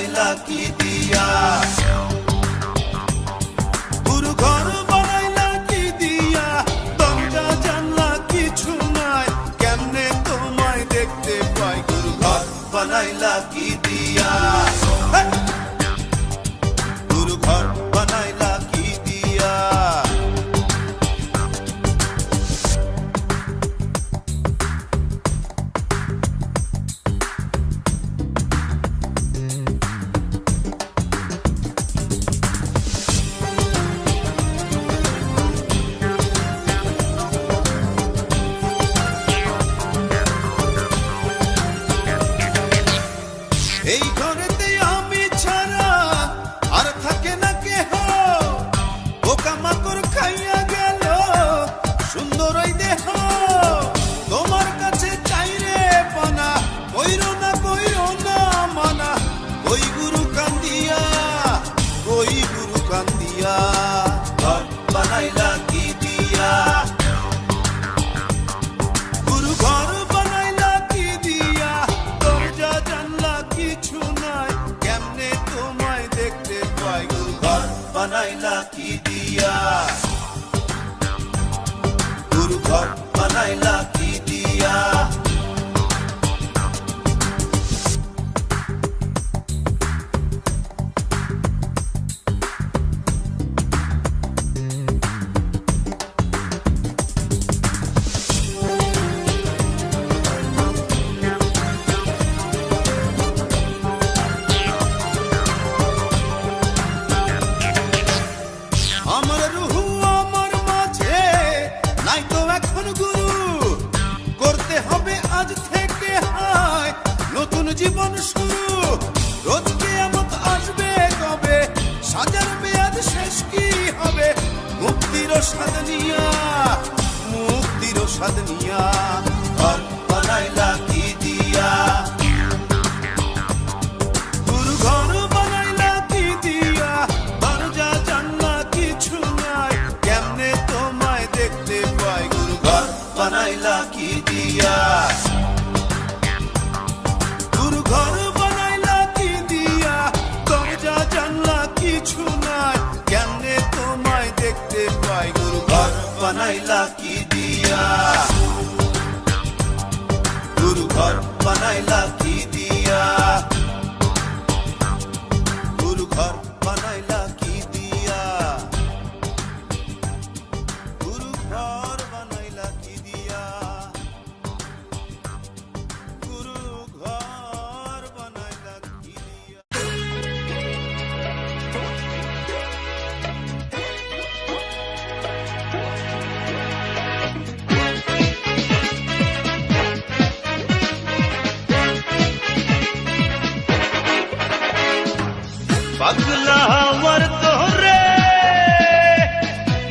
বানাইলা কি দিয়া, পুরো ঘর বানাইলা কি দিয়া, দরজা জানলা কিছু নাই, কেমনে তোমায় দেখতে পাই, পুরো ঘর বানাইলা কি দিয়া, পুরো ঘর বানাইলা কি দিয়া। এই ঘরেতে আমি ছাড়া আর থাকে না কেহ, পোকামাকড় খাইয়া গেল সুন্দর ওই দেহ, তোমার কাছে চাই রে পানা, কইরো না মানা, ওই গুরু কান্দিয়া, ওই গুরু কান্দিয়া, ঘর বানাইলা কি দিয়া, গুরু ঘর বানাইলা কি দিয়া, দরজা জানলা কিছু নাই, কেমনে তোমায় দেখতে পাই, গুরু ঘর বানাইলা কি দিয়া, গুরু ঘর বানাইলা কি দিয়া। আমার রুহু আমার মাঝে নাই তো এখন গুরু, করতে হবে আজ থেকে হায় নতুন জীবন শুরু, রোজ কিয়ামত আসবে কবে, সাজার মেয়াদ শেষ কি হবে, মুক্তির স্বাদ নিয়া, মুক্তির স্বাদ নিয়া, ঘর বানাইলা কি দিয়া, গুরু ঘর বানাইলা কি দিয়া, দরজা জানলা কিছু নাই, কেমনে তোমায় দেখতে পাই, গুরু ঘর বানাইলা কি দিয়া, গুরু ঘর বানাইলা কি দিয়া, দরজা জানলা কিছু নাই, কেমনে তোমায় দেখতে পাই, গুরু ঘর বানাইলা কি দিয়া, গুরু ঘর বানাইলা কি দিয়া, গুরু ঘর বানাইলা কি দিয়া, গুরু ঘর বানাইলা কি দিয়া, গুরু ঘর বানাইলা কি দিয়া। পাগলা আমার তোরে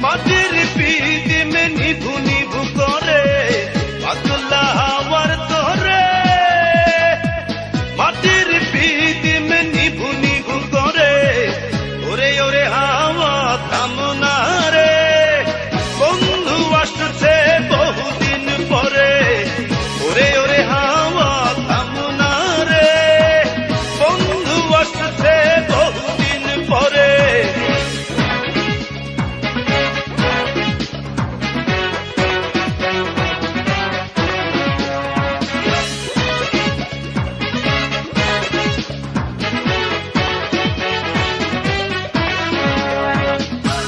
মাটির পিঠ মে নিভু নিভু করে, পাগলা আমার তোরে মাটির পিঠ মে নিভু নিভু করে, ওরে ওরে হাওয়া থামনা রে, বন্ধু আসছে বহুদিন পরে, ওরে ওরে হাওয়া থামনা রে, বন্ধু আসছে বহুদিন পরে।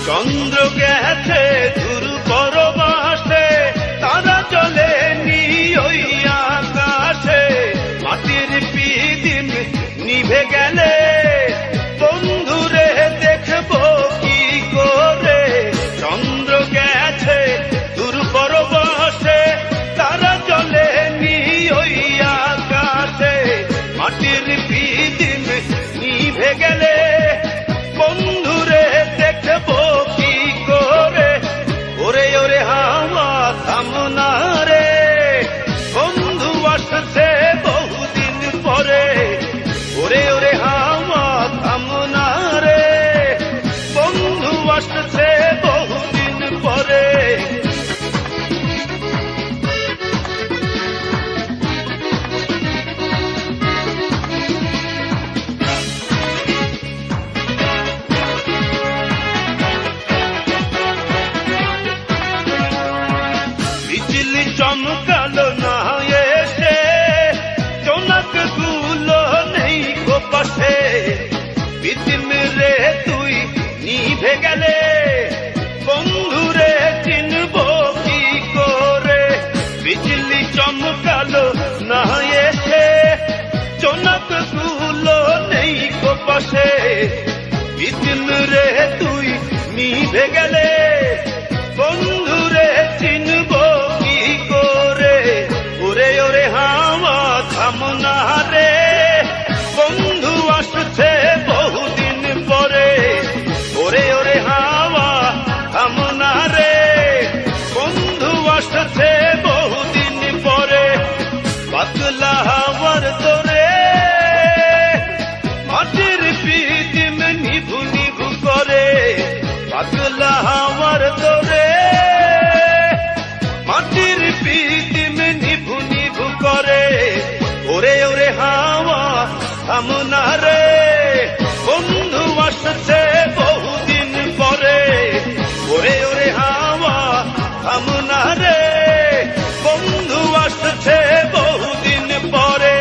চন্দ্র গেছে দূর পরবাসে, তারা চলে নি ওই আকাশে, মাটির পিদিম নিভে গেলে বন্ধুরে দেখবো কি করে, চন্দ্র গেছে দূর পরবাসে, তারা চলে নি ওই আকাশে, মাটির পিদিম নিভে গেলে বন্ধুরে দেখবো কি করে, ওরে ওরে হাওয়া থামনা রে, বন্ধু আসছে বহুদিন পরে, ওরে ওরে হাওয়া চমকালো না এসে, জোনাক গুলো নেই গো পাশে, পিতিম রে তুই নিভে গেলে, বন্ধুরে চিনব কি করে। বিজলি চমকালো না এসে, জোনাক গুলো নেই গো পাশে, পিতিম রে তুই নিভে গেলে, বন্ধুরে চিনব কি করে। ওরে ওরে হাওয়া থামনা রে, বন্ধু আসছে বহুদিন পরে। ওরে ওরে হাওয়া থামনা রে, বন্ধু আসছে বহুদিন পরে। পাতলা হাওয়ার তোরে মাটির পিদিম নিভু নিভু করে। পাতলা হাওয়ার তোরে মাটির পিদিম নিভু নিভু করে। ওরে ওরে হাওয়া থামনা রে, বন্ধু আসছে বহুদিন পরে। ওরে ওরে হাওয়া থামনা রে, বন্ধু আসছে বহুদিন পরে।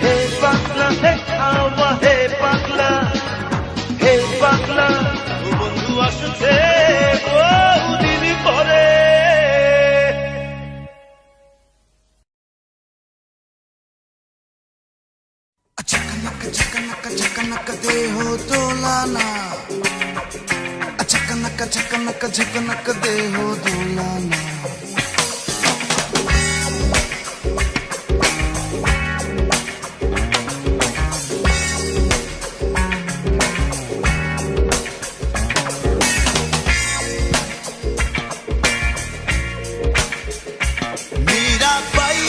হে পাগলা হে হাওয়া হে পাগলা, হে পাগলা বন্ধু আসছে বহুদিন পরে। Chakanaka chakanaka chakanaka deho dolana, chakanaka chakanaka chakanaka deho dolana. Meera Bai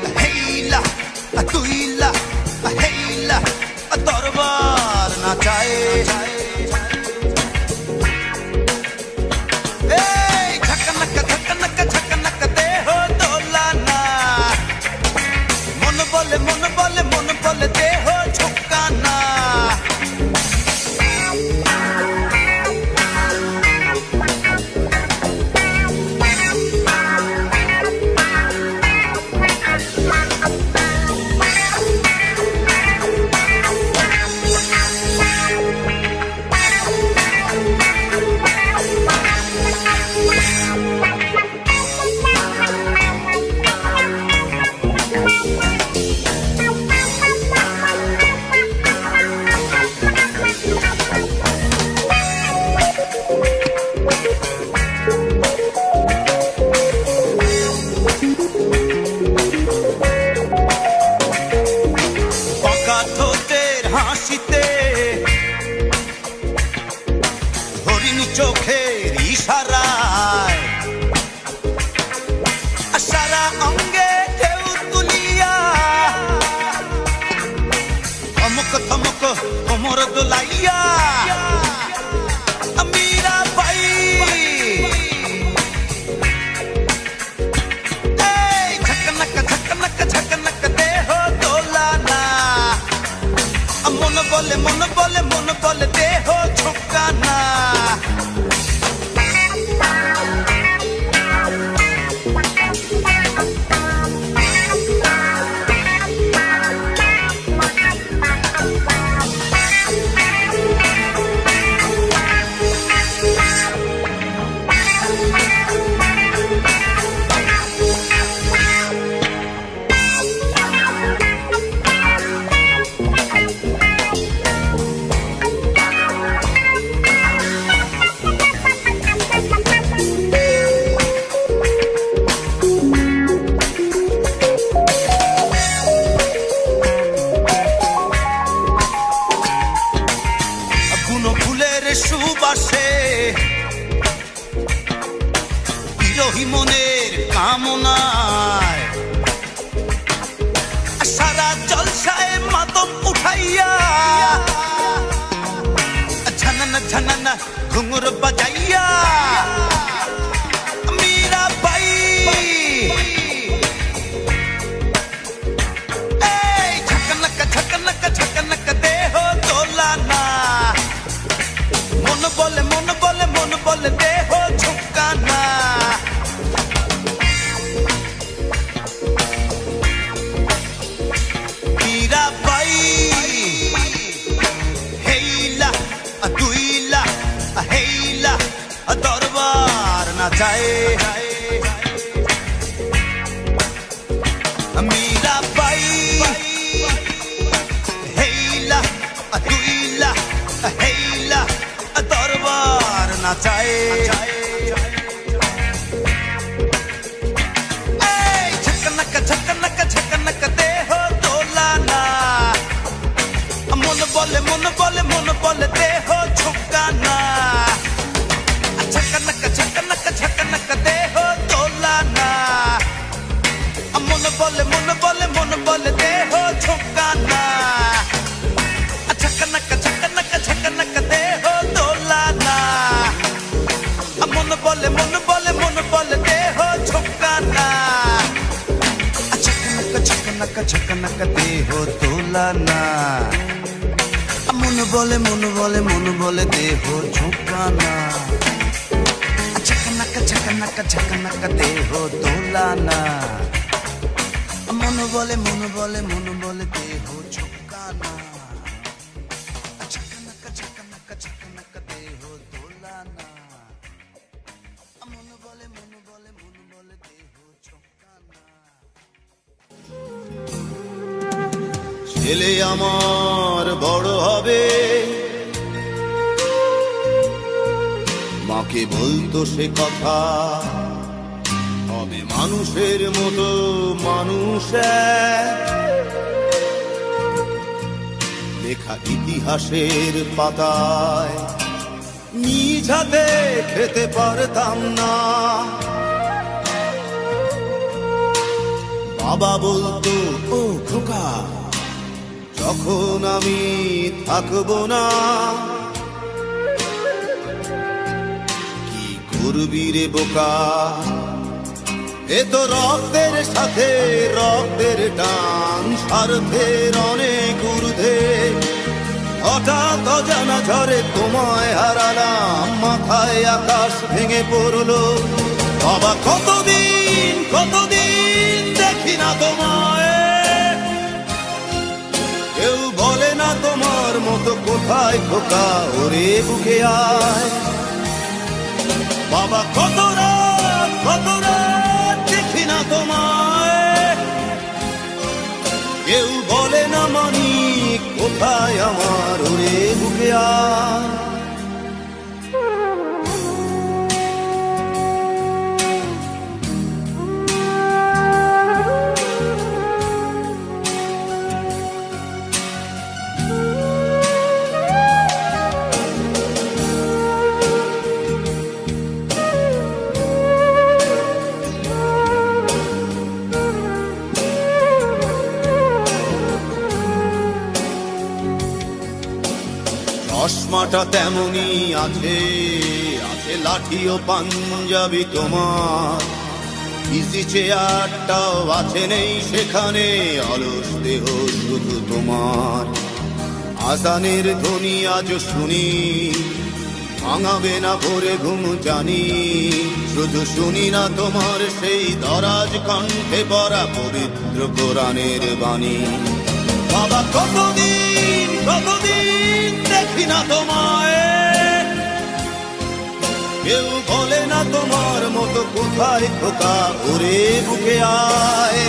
हेला तुइला हेला दरबार नाचाए। झकनक झकनक झकनक दे हो दोलाना, मन बोले मन बोले मन बोले दे हो झुकाना। চোখের ইশারায় সারা অঙ্গে ঢেউ তুলিয়া থমক থমক কোমর দোলাইয়া মীরা বাই ঝকনক ঝকনক ঝকনক দেহ দোলানা। মন বলে মন বলে মন বলে দেহ ঝুঁকানা। সুবাসে বিরহী মনের কামনায় সারা জলসায় মাতম উঠাইয়া घुंघर बजाइया मीरा बाई झकनक दे हो तोलाना मन बोले दे हो झुकाना मीरा बाई हेला दुईला हेला दरबार नाचाए मीरा बाई हेला दुईला हेला दरबार नाचाए झकनक दे हो तोलाना मन बोले दे हो झुकाना झकनक दे हो तोलाना मन बोले दे हो झुकाना झकनक दे हो तोलाना मन बोले दे हो झुकाना झकनक दे हो तोलाना मन बोले दे हो झुकाना झकनक दे हो तोलाना मन बोले दे हो झुकाना झकनक दे हो तोलाना मन बोले दे हो झुकाना ছেলে আমার বড় হবে মাকে বলতো সে কথা হবে মানুষের মতো মানুষ লেখা ইতিহাসের পাতায় নিজ হাতে খেতে পারতাম না বাবা বলতো ও খোকা যখন আমি থাকবো না কি করবি রে বোকা এ তো রক্তের সাথে রক্তের টান স্বার্থের অনেক ঊর্ধ্বে হঠাৎ অজানা ঝড়ে তোমায় হারালাম মাথায় আকাশ ভেঙে পড়লো বাবা কতদিন দেখি না তোমায় কেউ বলে না তোমার মতো কোথায় খোকা ওরে বুকে আয় বাবা কত রাত দেখি না তোমায় কেউ বলে না মানি কোথায় আমার ওরে বুকে আয় চশমাটা তেমনি আছে লাঠি ও পাঞ্জাবি তোমার ইজি চেয়ারটাও আছে নেই সেখানে অলস দেহ শুধু তোমার আজানের ধ্বনি আজ শুনি ভাঙাবে না ভোরে ঘুম জানি শুধু শুনি না তোমার সেই দরাজ কণ্ঠে পড়া পবিত্র কোরআনের বাণী বাবা কতদিন দেখি না তোমায় কেউ বলে না তোমার মতো কোথায় খোকা ওরে বুকে আয়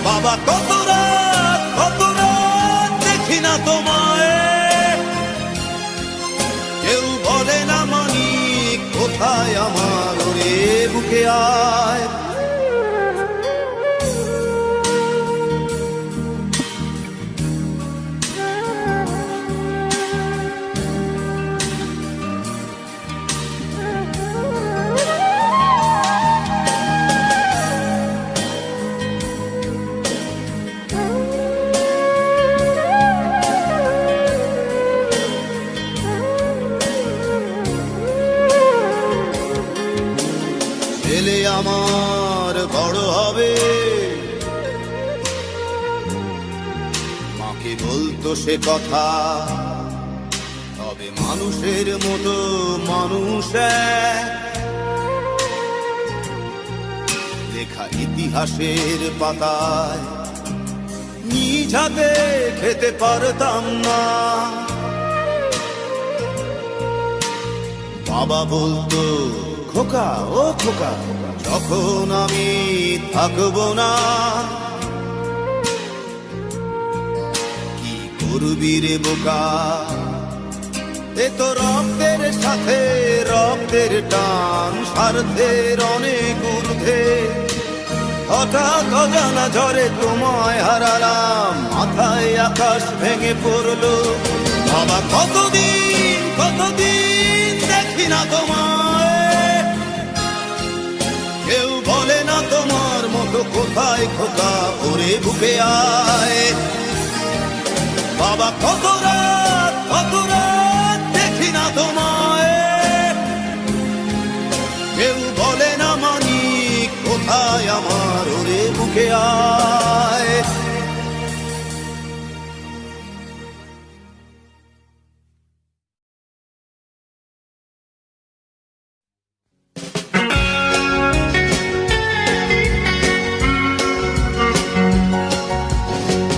বাবা কত রাত দেখি না তোমায় কেউ বলে না মানি কোথায় আমার ওরে বুকে আয় ছেলে আমার বড় হবে, মাকে বলতো সে কথা, তবে মানুষের মতো মানুষ এক। লেখা ইতিহাসের পাতায় নিজ হাতে খেতে পারতাম না। বাবা বলতো খোকা ও খোকা, যখন আমি থাকবো না, কি করবি রে বোকা, এ তো রক্তের সাথে রক্তের টান, স্বার্থের অনেক ঊর্ধ্বে। হঠাৎ অজানা ঝড়ে তোমায় হারালাম, মাথায় আকাশ ভেঙে পড়লো। বাবা কতদিন কতদিন দেখি না তোমায়, কেউ বলে না তোমার মতো কোথায় খোকা, ওরে বুকে আয়। বাবা কত রাত দেখি না তোমায়, কেউ বলে না মানি কোথায় আমার, ওরে বুকে আয়।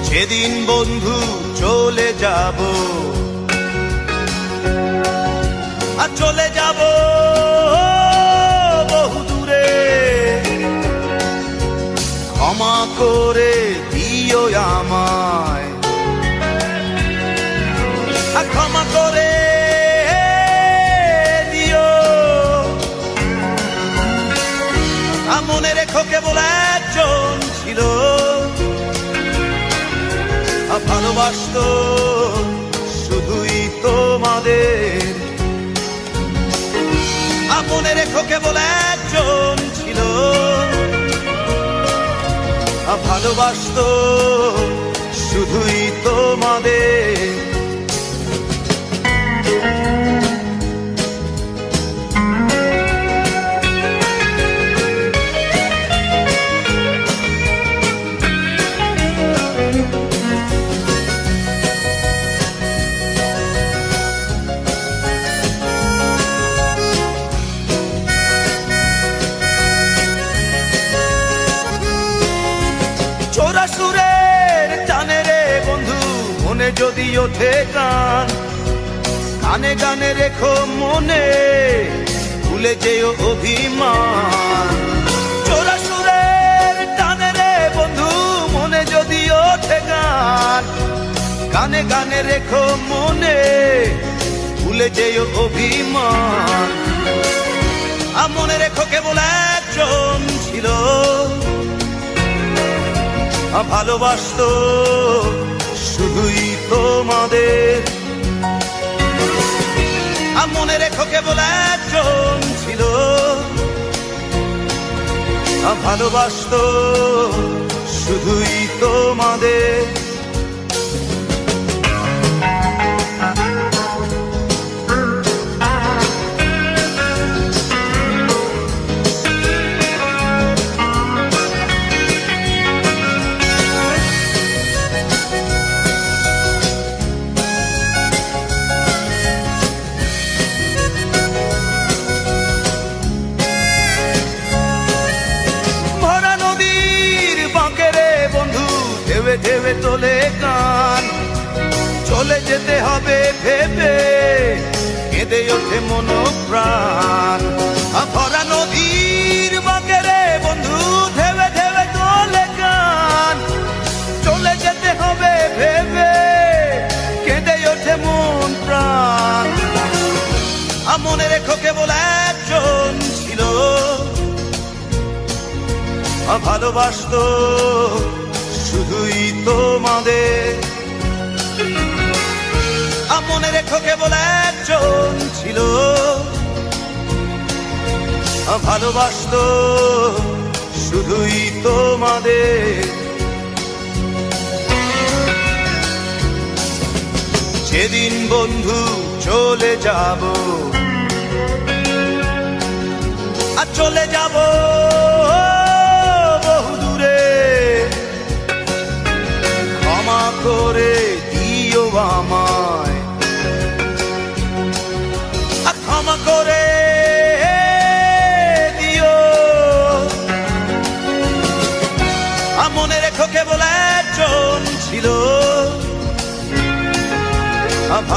যেদিন বন্ধু চলে যাব, আর চলে যাব বহু দূরে, ক্ষমা করে দিও আমায়, আর ক্ষমা করে দিও। মনে রেখো কেবল একজন ছিল, ভালোবাসতো শুধুই তোমাদের। মনে রেখো কেবল একজন ছিল, ভালোবাসতো শুধুই তোমাদের। সুরের টানে রে বন্ধু মনে যদি ওঠে গান, গানে গানে রেখো মনে, ভুলে যেও অভিমান। চোরা সুরের টানে রে বন্ধু মনে যদি ওঠে গান, গানে গানে রেখো মনে, ভুলে যেও অভিমান। মনে রেখো কেবল একজন ছিল, ভালোবাসতো শুধুই তোমাদের। মনে রেখো কেবল একজন ছিল, ভালোবাসতো শুধুই তোমাদের। ঢেবে তোলে গান, চলে যেতে হবে ভেবে, কেঁদে ওঠে মন প্রাণ। ভরা নদীর বাঁকে রে বন্ধু ঢেবে ঢেবে তোলে গান, চলে যেতে হবে ভেবে, কেঁদে ওঠে মন প্রাণ। মনে রেখো কেবল একজন ছিল, ভালোবাসতো শুধুই তোমাদের। মনে রেখো কেবল একজন ছিল, ভালোবাসতো শুধুই তোমাদের। যেদিন বন্ধু চলে যাব, আর চলে যাব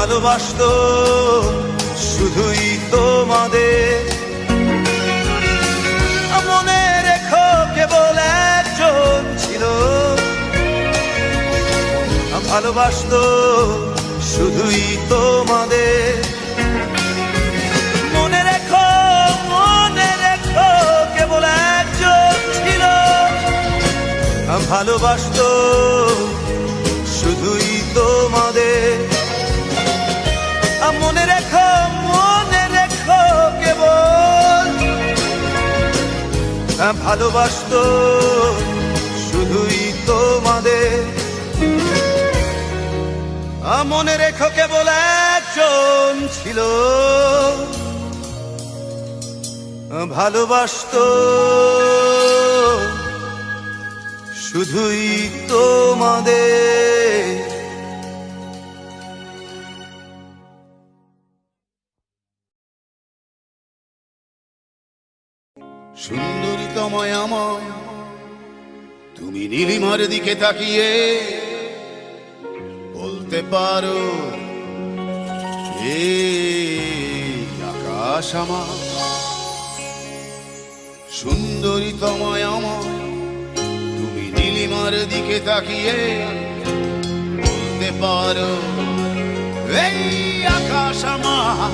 ভালোবাসতো শুধুই তোমাদের। মনে রেখো কেবল একজন ছিল ভালোবাসতো শুধুই তোমাদের। মনে রেখো কেবল একজন ছিল ভালোবাসতো শুধুই তোমাদের। মনে রেখো কেবল ভালোবাসতো শুধুই তোমাদের। মনে রেখো কেবল একজন ছিল ভালোবাসতো শুধুই তোমাদের। সুন্দরী তোমায় আমায় তুমি নীলিমার দিকে তাকিয়ে বলতে পারো এই আকাশ আমার। সুন্দরী তোমায় আমায় তুমি নীলিমার দিকে তাকিয়ে বলতে পারো এই আকাশ আমার।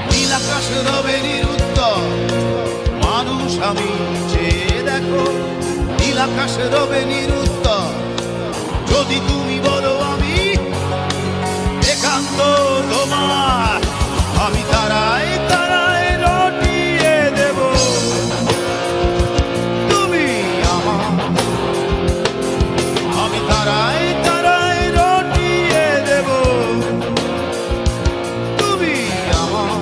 নীল আকাশ রবে নিরুত্তর মানুষ আমি চেয়ে দেখো। নীল আকাশ রবে নিরুত্তর যদি তুমি বলো আমি একান্ত তোমার। আমি তারায় তারায় রটিয়ে দেব তুমি আমার। আমি তারায় তারায় রটিয়ে দেব তুমি আমার।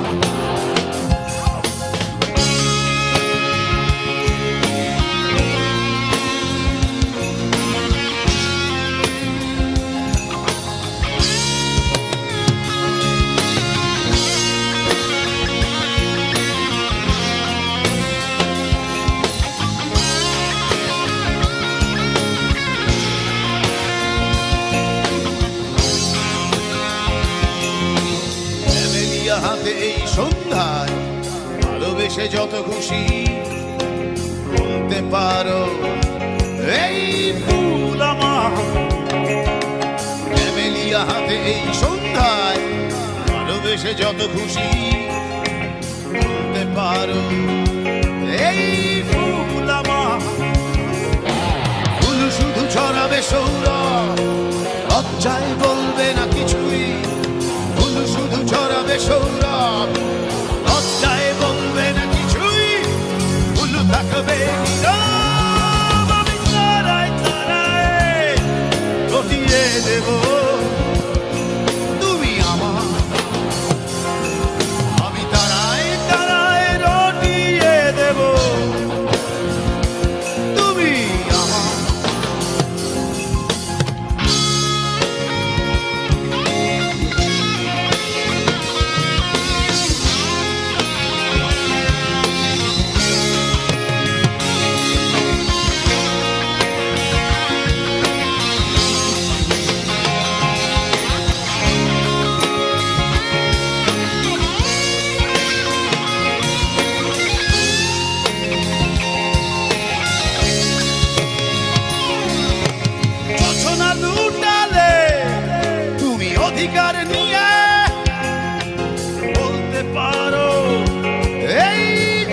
হাতে এই সন্ধ্যায় ভালোবেসে যত খুশি বলতে পারো এই ফুল আমার। ক্যামেলিয়া হাতে এই সন্ধ্যায় ভালোবেসে যত খুশি বলতে পারো এই ফুল আমার। ফুল শুধু ছড়াবে সৌরভ লজ্জায় বলবে না কিছুই। ফুল শুধু ছড়াবে সৌরভ লজ্জায় বলবে না কিছুই। ফুল থাকবে নীরব আমি তারায় তারায় রটিয়ে দেব তুমি আমার। আমি তারায় তারায় রটিয়ে দেব তুমি আমার। অধিকার নিয়ে বলতে পারো এই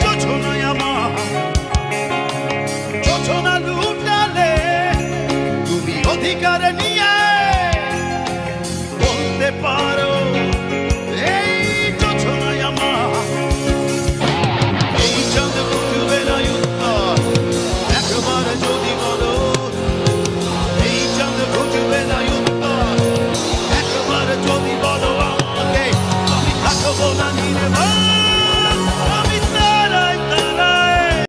যোছনায় আমার। যোছনা লুটালে তুমি অধিকার নিয়ে